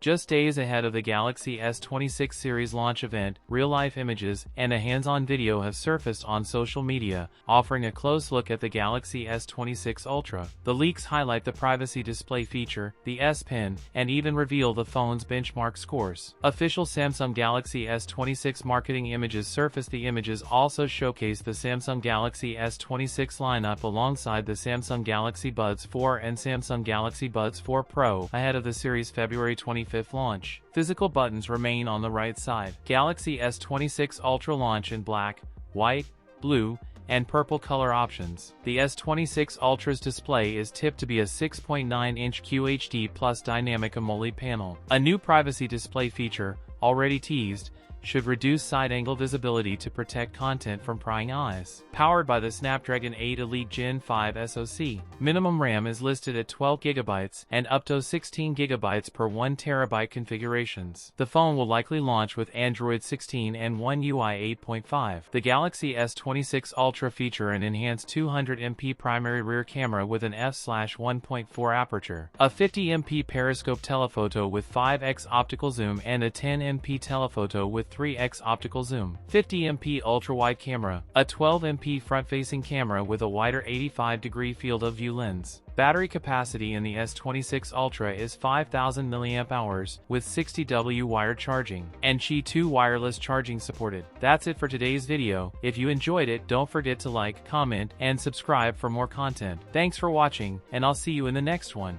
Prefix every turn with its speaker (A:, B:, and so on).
A: Just days ahead of the Galaxy S26 series launch event, real-life images and a hands-on video have surfaced on social media, offering a close look at the Galaxy S26 Ultra. The leaks highlight the privacy display feature, the S Pen, and even reveal the phone's benchmark scores. Official Samsung Galaxy S26 marketing images surfaced. The images also showcase the Samsung Galaxy S26 lineup alongside the Samsung Galaxy Buds 4 and Samsung Galaxy Buds 4 Pro ahead of the series' February 25th launch. Physical buttons remain on the right side. Galaxy S26 Ultra launch in black, white, blue, and purple color options. The S26 Ultra's display is tipped to be a 6.9-inch QHD plus dynamic AMOLED panel. A new privacy display feature, already teased, should reduce side-angle visibility to protect content from prying eyes. Powered by the Snapdragon 8 Elite Gen 5 SoC, minimum RAM is listed at 12 GB and up to 16 GB per 1 TB configurations. The phone will likely launch with Android 16 and One UI 8.5. The Galaxy S26 Ultra feature an enhanced 200MP primary rear camera with an f/1.4 aperture, a 50MP periscope telephoto with 5x optical zoom and a 10MP telephoto with 3x optical zoom, 50MP ultra-wide camera, a 12MP front-facing camera with a wider 85-degree field of view lens. Battery capacity in the S26 Ultra is 5000 mAh with 60W wired charging and Qi 2 wireless charging supported. That's it for today's video. If you enjoyed it, don't forget to like, comment, and subscribe for more content. Thanks for watching, and I'll see you in the next one.